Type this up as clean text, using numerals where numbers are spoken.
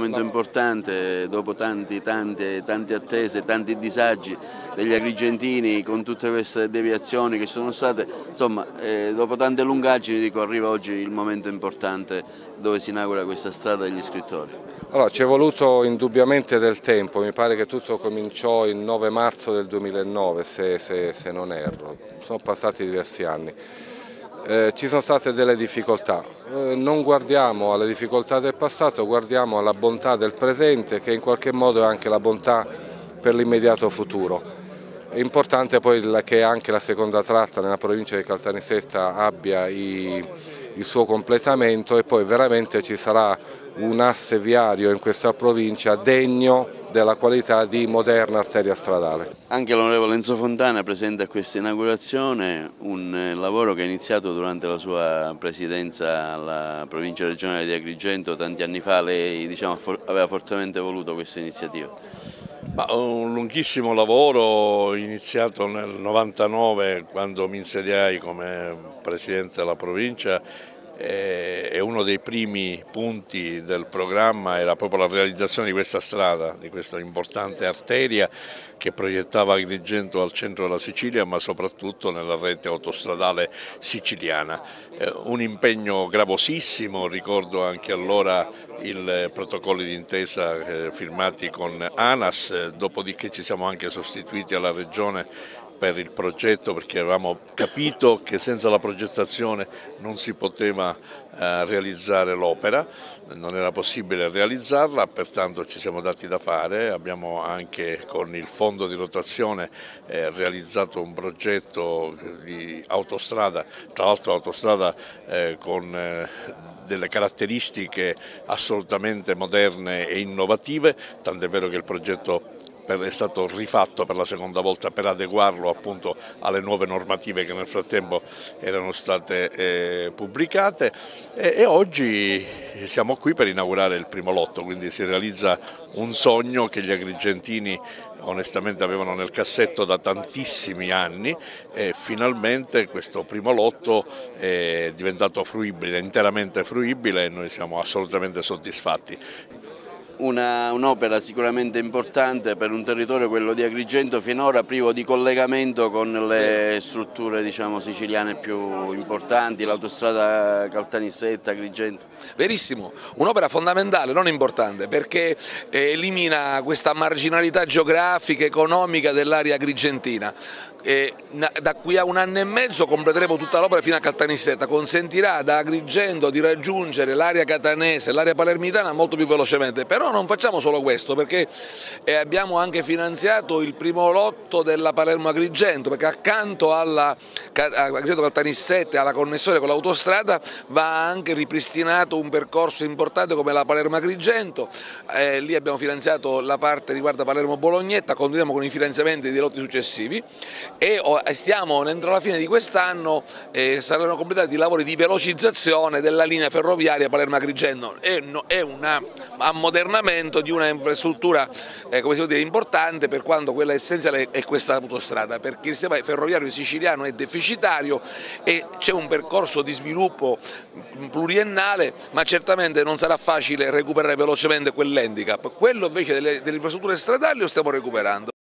momento importante dopo tante attese, tanti disagi degli agrigentini con tutte queste deviazioni che ci sono state, insomma dopo tante lungaggini dico arriva oggi il momento importante dove si inaugura questa strada degli scrittori. Allora, ci è voluto indubbiamente del tempo, mi pare che tutto cominciò il 9 marzo del 2009 se non erro, sono passati diversi anni. Ci sono state delle difficoltà, non guardiamo alle difficoltà del passato, guardiamo alla bontà del presente che in qualche modo è anche la bontà per l'immediato futuro. È importante poi che anche la seconda tratta nella provincia di Caltanissetta abbia il suo completamento e poi veramente ci sarà un asse viario in questa provincia degno della qualità di moderna arteria stradale. Anche l'onorevole Enzo Fontana presente a questa inaugurazione, un lavoro che è iniziato durante la sua presidenza alla provincia regionale di Agrigento tanti anni fa. Lei aveva fortemente voluto questa iniziativa. Un lunghissimo lavoro iniziato nel 99 quando mi insediai come presidente della provincia e uno dei primi punti del programma era proprio la realizzazione di questa strada, di questa importante arteria che proiettava Agrigento al centro della Sicilia ma soprattutto nella rete autostradale siciliana. Un impegno gravosissimo, ricordo anche allora i protocolli d'intesa firmati con ANAS, dopodiché ci siamo anche sostituiti alla Regione per il progetto perché avevamo capito che senza la progettazione non si poteva realizzare l'opera, non era possibile realizzarla, pertanto ci siamo dati da fare, abbiamo anche con il fondo di rotazione realizzato un progetto di autostrada, tra l'altro autostrada con delle caratteristiche assolutamente moderne e innovative, tant'è vero che il progetto è stato rifatto per la seconda volta per adeguarlo appunto alle nuove normative che nel frattempo erano state pubblicate e oggi siamo qui per inaugurare il primo lotto, quindi si realizza un sogno che gli agrigentini onestamente avevano nel cassetto da tantissimi anni e finalmente questo primo lotto è diventato fruibile, interamente fruibile e noi siamo assolutamente soddisfatti. Un'opera sicuramente importante per un territorio, quello di Agrigento, finora privo di collegamento con le strutture siciliane più importanti, l'autostrada Caltanissetta-Agrigento. Verissimo, un'opera fondamentale, non importante, perché elimina questa marginalità geografica e economica dell'area agrigentina. Da qui a un anno e mezzo completeremo tutta l'opera fino a Caltanissetta, consentirà da Agrigento di raggiungere l'area catanese, l'area palermitana molto più velocemente, però non facciamo solo questo perché abbiamo anche finanziato il primo lotto della Palermo-Agrigento, perché accanto alla Agrigento-Caltanissetta e alla connessione con l'autostrada va anche ripristinato un percorso importante come la Palermo-Agrigento, lì abbiamo finanziato la parte riguarda Palermo-Bolognetta, continuiamo con i finanziamenti dei lotti successivi e stiamo entro la fine di quest'anno saranno completati i lavori di velocizzazione della linea ferroviaria Palermo-Agrigento, è un ammodernamento di una infrastruttura come si può dire, importante per quanto quella essenziale è questa autostrada, perché il sistema ferroviario siciliano è deficitario e c'è un percorso di sviluppo pluriennale, ma certamente non sarà facile recuperare velocemente quell'handicap. Quello invece delle infrastrutture stradali lo stiamo recuperando.